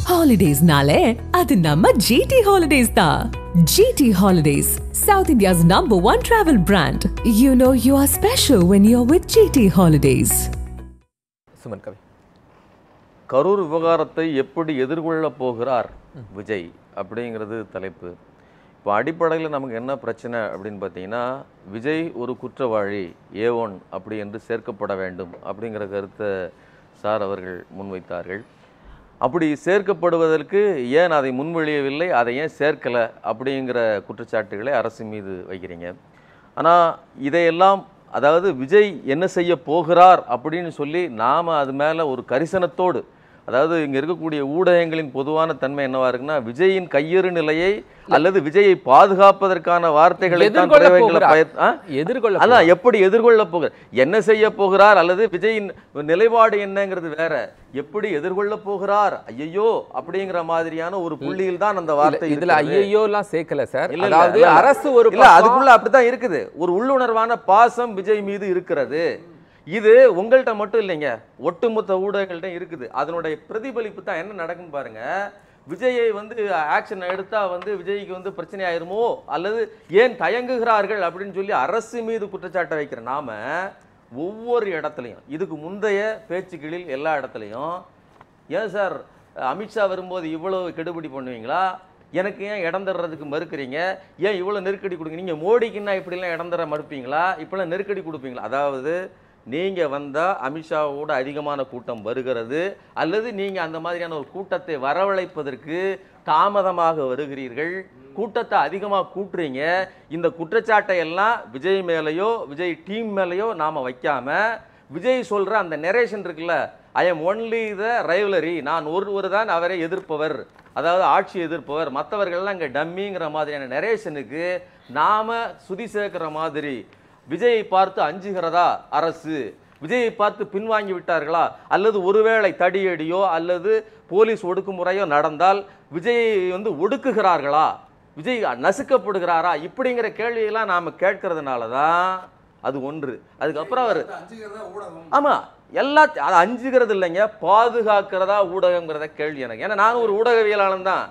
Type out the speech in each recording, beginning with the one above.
Holidays-nale, adu namma GT Holidays da. GT Holidays, South India's #1 travel brand. You know you are special when you're with GT Holidays. Suman கவி, கரூர் விவகாரத்தை எப்படி எதிர்கொள்ளப் போகிறார் விஜய் அப்படிங்கிறது தலைப்பு. இப்போ அடிப்படையில் நமக்கு என்ன பிரச்சனை அப்படின்னு பார்த்தீங்கன்னா, விஜய் ஒரு குற்றவாளி A1 அப்படி என்று சேர்க்கப்பட வேண்டும் அப்படிங்கிற கருத்தை சார் அவர்கள் முன்வைத்தார்கள். அப்படி சேர்க்கப்படுவதற்கு ஏன் அதை முன்வழியவில்லை, அதை ஏன் சேர்க்கலை அப்படிங்கிற குற்றச்சாட்டுகளை அரசு மீது வைக்கிறீங்க. ஆனால் இதையெல்லாம் அதாவது விஜய் என்ன செய்ய போகிறார் அப்படின்னு சொல்லி நாம் அது மேலே ஒரு கரிசனத்தோடு, அதாவது இங்கே இருக்கக்கூடிய ஊடகங்களின் பொதுவான தன்மை என்னவா இருக்குன்னா, விஜயின் கையெறு நிலையை அல்லது விஜயை பாதுகாப்பதற்கான வார்த்தைகளை அதான் எப்படி எதிர்கொள்ள போகிறார், என்ன செய்ய போகிறார் அல்லது விஜயின் நிலைப்பாடு என்னங்கிறது வேற, எப்படி எதிர்கொள்ள போகிறார் ஐயோ அப்படிங்கிற மாதிரியான ஒரு புள்ளியில் தான் அந்த வார்த்தை. இதுல ஐயோ எல்லாம் சேர்க்கல சார். அதாவது அரசு ஒரு அதுக்குள்ள அப்படிதான் இருக்குது, ஒரு உள்ளுணர்வான பாசம் விஜய் மீது இருக்கிறது. இது உங்கள்கிட்ட மட்டும் இல்லைங்க, ஒட்டுமொத்த ஊடகங்கள்ட்ட இருக்குது. அதனுடைய பிரதிபலிப்பு தான் என்ன நடக்குன்னு பாருங்க. விஜயை ஆக்ஷன் எடுத்தா விஜய்க்கு பிரச்சனை ஆயிருமோ அல்லது ஏன் தயங்குகிறார்கள் அப்படின்னு சொல்லி அரசு மீது குற்றச்சாட்டை வைக்கிற நாம ஒவ்வொரு இடத்துலையும், இதுக்கு முந்தைய பேச்சுக்களில் எல்லா இடத்துலையும், ஏன் சார் அமித்ஷா வரும்போது இவ்வளவு கெடுபிடி பண்ணுவீங்களா, எனக்கு ஏன் இடம் தர்றதுக்கு மறுக்கிறீங்க, ஏன் இவ்வளோ நெருக்கடி கொடுங்க, நீங்கள் மோடிக்குன்னா இப்படிலாம் இடம் தர மறுப்பீங்களா, இப்படிலாம் நெருக்கடி கொடுப்பீங்களா. அதாவது நீங்கள் வந்தால் அமித்ஷாவோட அதிகமான கூட்டம் வருகிறது அல்லது நீங்கள் அந்த மாதிரியான ஒரு கூட்டத்தை வரவழைப்பதற்கு தாமதமாக வருகிறீர்கள், கூட்டத்தை அதிகமாக கூட்டுறீங்க. இந்த குற்றச்சாட்டை எல்லாம் விஜய் மேலேயோ விஜய் டீம் மேலேயோ நாம் வைக்காமல், விஜய் சொல்கிற அந்த நெரேஷன் இருக்குல்ல, I am only the rivalry, நான் ஒருவர் தான் அவரை எதிர்ப்பவர், அதாவது ஆட்சி எதிர்ப்பவர், மற்றவர்கள்லாம் இங்கே டம்மிங்கிற மாதிரியான நெரேஷனுக்கு நாம் சுதி சேர்க்கிற மாதிரி, விஜயை பார்த்து அஞ்சுகிறதா அரசு, விஜயை பார்த்து பின்வாங்கி விட்டார்களா, அல்லது ஒருவேளை தடியடியோ அல்லது போலீஸ் ஒடுக்குமுறையோ நடந்தால் விஜயை ஒடுக்குகிறார்களா, விஜய் நசுக்கப்படுகிறாரா, இப்படிங்கிற கேள்வியெல்லாம் நாம் கேட்கறதுனால தான் அது ஒன்று. அதுக்கப்புறம் அவர் ஆமாம் எல்லாத்தையும் அதை அஞ்சுகிறது இல்லைங்க, பாதுகாக்கிறதா ஊடகங்கிறத கேள்வி எனக்கு. ஏன்னா நான் ஒரு ஊடகவியலாளன் தான்.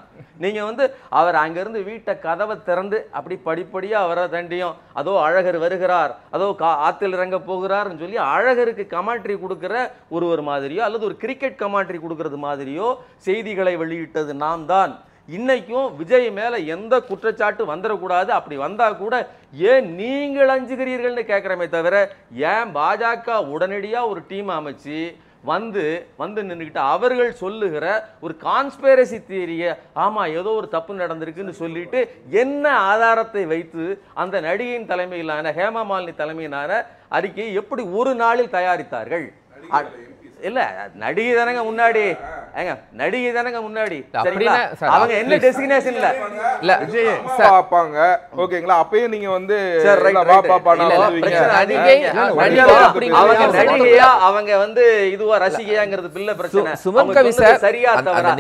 நீங்கள் அவர் அங்கேருந்து வீட்டை கதவை திறந்து அப்படி படிப்படியாக அவரை தண்டியும், அதோ அழகர் வருகிறார், அதோ ஆற்றில் இறங்க போகிறார்னு சொல்லி அழகருக்கு கமாண்ட்ரி கொடுக்குற ஒருவர் மாதிரியோ அல்லது ஒரு கிரிக்கெட் கமாண்ட்ரி கொடுக்கறது மாதிரியோ செய்திகளை வெளியிட்டது நாம் தான். இன்னைக்கும் விஜய் மேலே எந்த குற்றச்சாட்டு வந்துடக்கூடாது, அப்படி வந்தால் கூட ஏன் நீங்கள் அஞ்சுகிறீர்கள்னு கேட்குறமே தவிர, ஏன் பாஜக உடனடியாக ஒரு டீம் அமைச்சு வந்து நின்றுக்கிட்டு அவர்கள் சொல்லுகிற ஒரு கான்ஸ்பைரசி தியரியை, ஆமாம் ஏதோ ஒரு தப்பு நடந்திருக்குன்னு சொல்லிட்டு என்ன ஆதாரத்தை வைத்து அந்த நடிகையின் தலைமையிலான ஹேமா மாலினி தலைமையிலான அறிக்கையை எப்படி ஒரு நாளில் தயாரித்தார்கள்? இல்ல நடிகை தானங்க முன்னாடி, நடிகை தானங்க முன்னாடி, அவங்க என்ன டெசிக்னேஷன் இல்ல விஜய் பாப்பாங்க ஓகேங்களா, அப்பயே நீங்க அவங்க இதுவா ரசிகையாங்கிறது பிள்ளை பிரச்சனை. சுமன் கவி சார், சரியா தவிர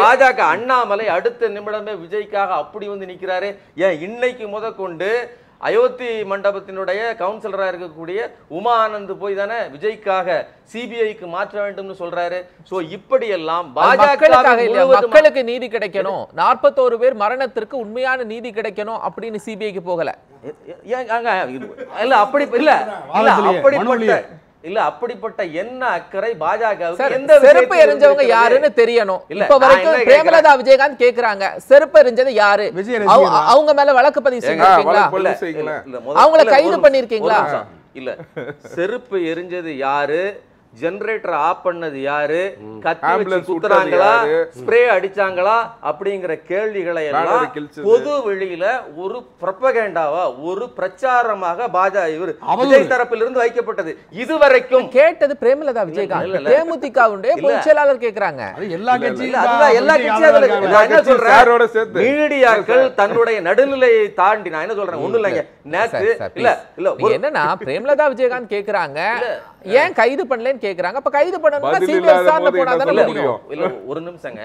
பாஜக அண்ணாமலை அடுத்த நிமிடமே விஜய்க்காக அப்படி நிக்கிறாரு. ஏன் இன்னைக்கு முதற்கொண்டு அயோத்தி மண்டபத்தினுடைய கவுன்சிலரா இருக்கக்கூடிய உமா ஆனந்த் போய் தானே விஜய்க்காக சிபிஐக்கு மாற்ற வேண்டும் சொல்றாரு. சோ இப்படி எல்லாம் மக்களுக்கு நீதி கிடைக்கணும், 41 பேர் மரணத்திற்கு உண்மையான நீதி கிடைக்கணும் அப்படின்னு சிபிஐக்கு போகல. இல்ல அப்படி இல்ல இல்ல அப்படிப்பட்ட என்ன அக்கறை பாஜகவுக்கு? எந்த செருப்பு எறிஞ்சவங்க யாருன்னு தெரியணும். இப்ப வரைக்கும் பிரேமலதா விஜயகாந்த் கேக்குறாங்க, செருப்பு எறிஞ்சது யாரு, அவங்க மேல வழக்கு பதிவு செஞ்சிருக்கீங்களா, அவங்கள கைது பண்ணிருக்கீங்களா? இல்ல செருப்பு எறிஞ்சது யாரு, ஜெனரேட்டர் ஆஃப் பண்ணது யாரு, கத்தி வச்சு குத்துறாங்களா, ஸ்ப்ரே அடிச்சாங்களா அப்படிங்கிற கேள்விகளை எல்லாம் பொது வெளியில ஒரு ப்ரொபகேண்டாவா ஒரு பிரச்சாரமாக விஜய் தரப்பிலிருந்து வைக்கப்பட்டது. இதுவரைக்கும் கேட்டது பிரேமலதா விஜயகாந்த், தேமுதிகவுடைய பொதுச் செயலாளர் கேக்குறாங்க. எல்லா மீடியாக்கள் தன்னுடைய நடுநிலையை தாண்டி, நான் என்ன சொல்றேன் ஒண்ணு இல்லைங்க, நேத்து இல்ல என்னன்னா பிரேமலதா விஜயகாந்த் கேக்குறாங்க ஏன் கைது பண்ணலன்னு கேக்குறாங்க. அப்ப கைது பண்ணனும்னா சிபிஐ விசாரணை போனா தான முடியும். இல்ல ஒரு நிமிஷங்க,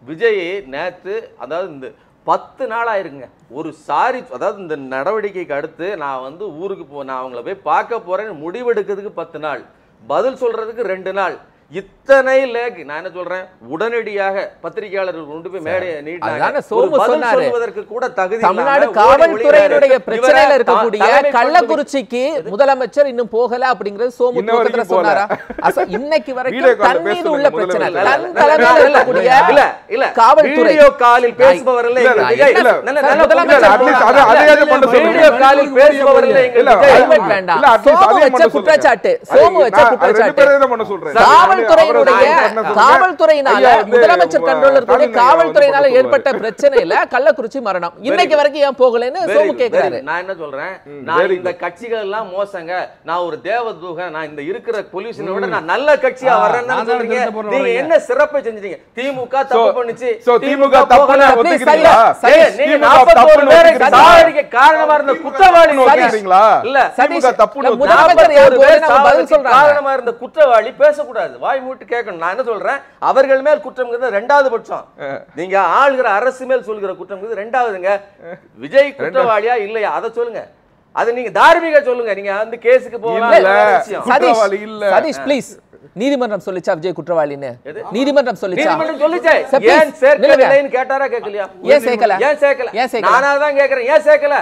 விஜய் நேத்து அதாவது இந்த 10 நாள் ஆயிருங்க ஒரு சாரி, அதாவது இந்த நடவடிக்கைக்கு அடுத்து நான் ஊருக்கு நான் அவங்கள போய் பார்க்க போறேன்னு முடிவெடுக்கிறதுக்கு 10 நாள், பதில் சொல்றதுக்கு 2 நாள், இத்தனை லேக் நான் என்ன சொல்றேன், உடனடியாக பத்திரிகையாளர்கள் கொண்டு போய் மேடையை அதான சோமு சொன்னாரு, சொல்வதற்கு கூட தகுதி தமிழ்நாடு காவல்துறையினுடைய பிரச்சனையில இருக்கக்கூடிய கள்ளக்குறிச்சிக்கு முதலமைச்சர் இன்னும் போகல அப்படிங்கிறது சோமு தூக்கத்துல சொன்னாரா? இன்னைக்கு வரைக்கும் தன் மீது உள்ள பிரச்சனை தன் தலைமையில இருக்கக்கூடிய இல்ல காவல்துறை வீடியோ காலில் பேசுபவர் இல்ல வீடியோ காலில் பேசுபவர் இல்ல வேண்டாம். சோமு வச்ச குற்றச்சாட்டு காவல்துறையினால முதலமைச்சர் கண்ட்ரோலர் கூட காவல்துறையினால ஏற்பட்ட பிரச்சனையில கள்ளக்குறிச்சி மரணம் இன்னைக்கு வரைக்கும் ஏன் போகலன்னு சோமு கேக்குறாரு. நான் என்ன சொல்றேன், நான் இந்த கட்சிகள் எல்லாம் மோசங்க, நான் ஒரு தேவதூதன், நான் இந்த இருக்கிற பொல்யூஷனை விட நான் நல்ல கட்சியா வர்றேன்னு சொல்றீங்க. நீங்க என்ன சிறப்பை செஞ்சீங்க? திமுக தப்பு பண்ணுச்சு, திமுக தப்புன்னு ஒத்துக்கிறீங்களா? நீங்க 41 பேரை சாவடிக்க காரணமா இருந்த குற்றவாளி ஒத்துக்கிறீங்களா? இல்ல திமுக தப்புன்னு காரணமா இருந்த குற்றவாளி பேசக்கூடாது, வாய் மூட்டு கேட்கணும். நான் என்ன சொல்றேன், அவர்கள் மேல் குற்றம் ரெண்டாவது பட்சம், நீங்க ஆளுகிற அரசு மேல் சொல்கிற குற்றம் ரெண்டாவதுங்க. விஜய் குற்றவாளியா இல்லையா அதை சொல்லுங்க, அது நீங்க தார்மீக சொல்லுங்க. நீங்க வந்து கேஸுக்கு போகலாம். சதீஷ் ப்ளீஸ், நீதிமன்றம் சொல்லிச்சா விஜய் குற்றவாளின்னு? நீதிமன்றம் சொல்லிச்சா? ஏன் சேர்க்கலைன்னு கேட்டாரா கேட்கலையா? ஏன் சேர்க்கல? ஏன் சேர்க்கல? நானா தான் கேக்குறேன், ஏன் சேர்க்கல?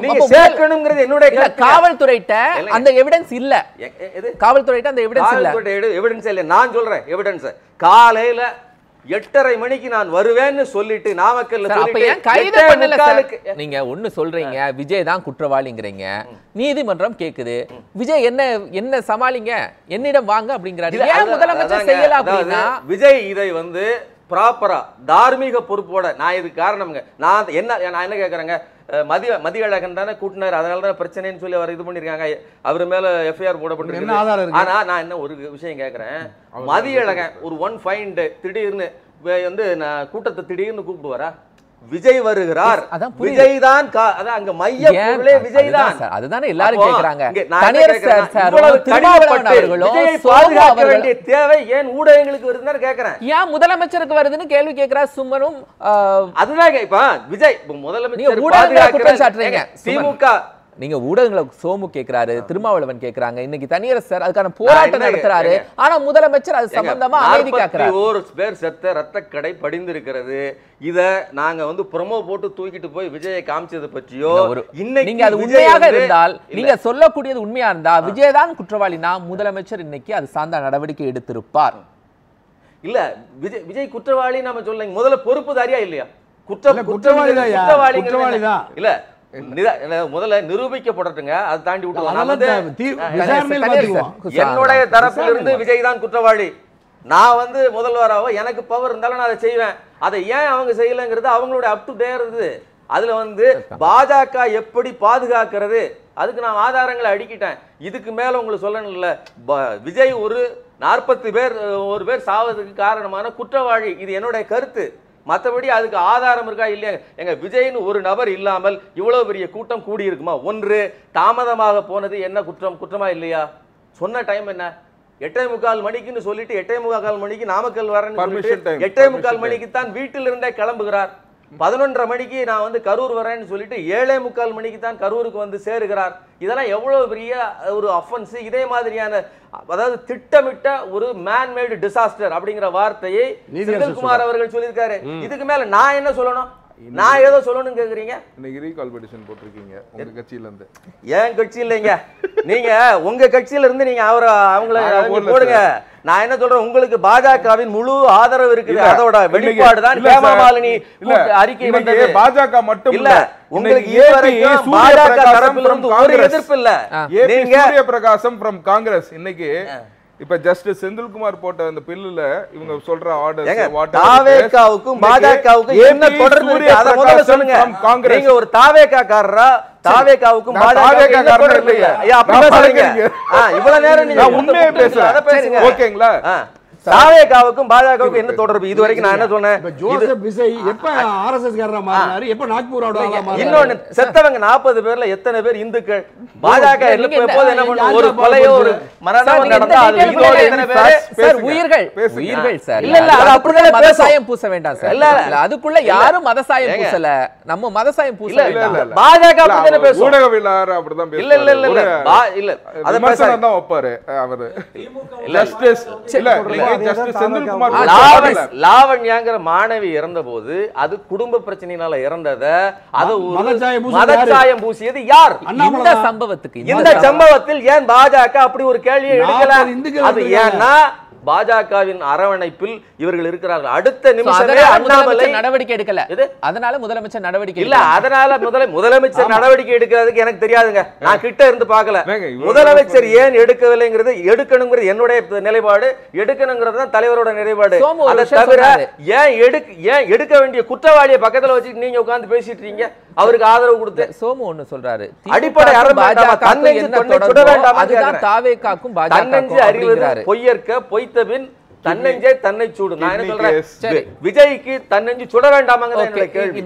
நீங்க சேர்க்கணும்ங்கிறது என்னுடைய காவல்துறையிட்ட அந்த எவிடன்ஸ் இல்ல. காவல்துறையிட்ட அந்த எவிடன்ஸ் இல்ல. எவிடன்ஸ் இல்ல. நான் சொல்றேன் எவிடன்ஸ். காலையில 8:30 மணிக்கு நான் வருவேன்னு சொல்லிட்டு நாமக்கல்ல நீங்க ஒண்ணு சொல்றீங்க, விஜய் தான் குற்றவாளிங்கிறீங்க, நீதிமன்றம் கேக்குது, விஜய் என்ன சமாளிங்க, என்னிடம் வாங்க அப்படிங்கிறாரு. ஏன் முதலமைச்சர் செய்யல அப்படின்னா? விஜய் இதை வந்து ப்ராப்பரா தார்மீக பொறுப்போட, நான் இதுக்கு காரணம்ங்க, நான் என்ன கேட்கறேங்க, மதியழகன் தானே கூட்டினார், அதனால தான் பிரச்சனைன்னு சொல்லி அவர் இது பண்ணிருக்காங்க, அவர் மேல எஃப்ஐஆர் போடப்பட்டிருக்கு. ஆனா நான் என்ன ஒரு விஷயம் கேட்கறேன், மதியழகன் ஒரு ஒன் ஃபைண்ட் திடீர்னு வந்து கூட்டத்தை திடீர்னு கூப்பிடுவாரா? விஜய் வருகிறார், விஜய் தான் அங்க மைய பொருளே விஜய் தான். அதுதானே எல்லாரும் கேக்குறாங்க. பாதுகாக்க வேண்டிய தேவை ஏன் ஊடகங்களுக்கு வருதுன்னு கேக்குறேன். ஏன் முதலமைச்சருக்கு வருதுன்னு கேள்வி கேக்குறாரு சும்மனும். அதுதான் இப்ப விஜய் முதலமைச்சர் குற்றம் சாட்டுறீங்க. திமுக நீங்க ஊடகங்களை சோமு கேக்குறாரு, திருமாவளவன் கேக்குறாங்க, இன்னைக்கு தனியரசு சார் அதுக்கான போராட்டம் நடத்துறாரு. ஆனா முதலமைச்சர் அது சம்பந்தமா அமைதி காக்குறாரு. 41 பேர் செத்த ரத்த கடை படிந்திருக்கிறது. இத நாங்க வந்து ப்ரோமோ போட்டு தூக்கிட்டு போய் விஜயை காமிச்சது பற்றியோ, இன்னைக்கு நீங்க அது உண்மையாக இருந்தால், நீங்க சொல்லக்கூடியது உண்மையா இருந்தா விஜய் தான் குற்றவாளினா முதலமைச்சர் இன்னைக்கு அது சார்ந்த நடவடிக்கை எடுத்திருப்பார். இல்ல விஜய் குற்றவாளி நாம சொல்லுங்க, முதல்ல பொறுப்புதாரியா இல்லையா? குற்றவாளி தான் இல்ல, முதல்ல நிரூபிக்கப்படட்டுங்க, அதை தாண்டி விட்டு என்னுடைய தரப்பில் இருந்து விஜய் தான் குற்றவாளி, நான் வந்து முதல்வராவோ எனக்கு பவர் இருந்தாலும் நான் அதை செய்வேன். அதை ஏன் அவங்க செய்யலைங்கிறது அவங்களுடைய அப் டு டே இருக்குது. அதுல வந்து பாஜக எப்படி பாதுகாக்கிறது அதுக்கு நான் ஆதாரங்களை அடிக்கிட்டேன். இதுக்கு மேல உங்களுக்கு சொல்லணும் இல்ல, விஜய் ஒரு 40 பேர் சாவதுக்கு காரணமான குற்றவாளி, இது என்னுடைய கருத்து. மற்றபடி அதுக்கு ஆதாரம் இருக்கா இல்லையா? எங்க விஜய்னு ஒரு நபர் இல்லாமல் இவ்வளவு பெரிய கூட்டம் கூடி இருக்குமா? ஒன்று தாமதமாக போனது என்ன குற்றமா இல்லையா? சொன்ன டைம் என்ன? 8:45 மணிக்குன்னு சொல்லிட்டு 8:45 மணிக்கு நாமக்கல் வரேன்னு சொல்லிட்டு 8:45 மணிக்கு தான் வீட்டில் இருந்தே கிளம்புகிறார். 11:30 மணிக்கு நான் வந்து கரூர் வரேன்னு சொல்லிட்டு 7:45 மணிக்கு தான் கரூருக்கு வந்து சேருகிறார். இதெல்லாம் எவ்வளவு பெரிய ஒரு அஃபென்ஸ். இதே மாதிரியான அதாவது திட்டமிட்ட ஒரு மேன்மேடு டிசாஸ்டர் அப்படிங்கிற வார்த்தையை செந்தில்குமார் அவர்கள் சொல்லியிருக்காரு. இதுக்கு மேல நான் என்ன சொல்லணும்? நான் ஏதோ சொல்லணும் கேக்குறீங்க. இன்னைக்கு ரீகால் பெட்டிஷன் போட்டிருக்கீங்க உங்க கட்சியில இருந்து. ஏன் கட்சி இல்லைங்க, நீங்க உங்க கட்சியில இருந்து நீங்க அவங்கள போடுங்க. நான் என்ன சொல்றேன், உங்களுக்கு பாஜகவின் முழு ஆதரவு இருக்குது, அதோட வெளிப்பாடு தான் ஹேமா மாலினி அறிக்கை வந்தது. பாஜக மட்டும் இல்ல, உங்களுக்கு இதுவரைக்கும் பாஜக தரப்பில் இருந்து ஒரு எதிர்ப்பு இல்ல. நீங்க சூரிய பிரகாசம் from காங்கிரஸ் இன்னைக்கு இப்ப ஜஸ்டிஸ் செந்தில்குமார் போட்ட அந்த பில்லுல இவங்க சொல்ற ஆர்டர்ஸ் தாவேகாவுக்கும் பாஜகவுக்கும் என்ன தொடர்பு இருக்கு அத முதல்ல சொல்லுங்க. நீங்க ஒரு தாவேகாக்காரரா? தாவேகாவுக்கும் பாஜகவுக்கும் இல்லையா? அப்படி பேசுறீங்க. இவ்வளவு நேரம் நீங்க உண்மையை பேசுறீங்க, அத பேசுங்க. ஓகேங்களா? தாவேகாவுக்கும் பாஜகவுக்கும் என்ன தொடர்பு? இதுவரைக்கும் நான் என்ன சொன்னேன், ஜோசப் விஜய் எப்ப ஆர்எஸ்எஸ் காரரா மாறினாரு, எப்ப நாக்பூர் ஆளா மாறினாரு? இன்னொன்னு, செத்தவங்க 40 பேர்ல எத்தனை பேர் இந்துக்கள்? பாஜக எப்போது என்ன பண்ணும், ஒரு கொலையோ ஒரு மரணம் நடந்தா அது இதோட எத்தனை பேர் சார் உயிர்கள் சார். இல்ல இல்ல, அது அப்படியே மதசாயம் பூச வேண்டாம் சார். இல்ல அதுக்குள்ள யாரும் மதசாயம் பூசல, நம்ம மதசாயம் பூசல. இல்ல பாஜக அப்படி தான பேசும், ஊடகவியலாளர் அப்படிதான் பேசும். இல்ல இல்ல இல்ல இல்ல அத பேச தான் வைப்பாரு அவரு. ஜஸ்டிஸ் இல்ல ஜஸ்டிஸ் செந்தில்குமார் லாவண்யாங்கிற மாணவி இறந்த போது அது குடும்ப பிரச்சனையினால இறந்தத அது மதச்சாயம் பூசியது யார்? இந்த சம்பவத்துக்கு இந்த சம்பவத்தில் ஏன் பாஜக அப்படி ஒரு கேள்வியை எடுக்கல? அது ஏன்னா பாஜகவின் அரவணைப்பில் இவர்கள் இருக்கிறார்கள். அடுத்த நிமிஷமே அண்ணாமலை நடவடிக்கை எடுக்கல. அதனால முதலமைச்சர் நடவடிக்கை இல்ல. அதனால முதலமைச்சர் நடவடிக்கை எடுக்கிறதுக்கு எனக்கு தெரியாதுங்க. நான் கிட்ட இருந்து பார்க்கல. முதலமைச்சர் ஏன் எடுக்கவில்லைங்கிறது எடுக்கணுங்கிறது என்னுடைய நிலைப்பாடு, எடுக்கணுங்கிறது தான் தலைவரோட நிலைப்பாடு. அதை தவிர ஏன் எடுக்க வேண்டிய குற்றவாளியை பக்கத்துல வச்சுட்டு நீங்க உட்கார்ந்து பேசிட்டு இருக்கீங்க? அவருக்கு ஆதரவு கொடுத்து சோமு ஒன்னு சொல்றாரு, அடிப்படை அறிவு பொய்யற்க பொய்த்தபின் தன்னெஞ்சே தன்னை சூடு. நான் என்ன சொல்றேன், விஜய்க்கு தன்னெஞ்சு சுட வேண்டாமாங்க கேள்வி.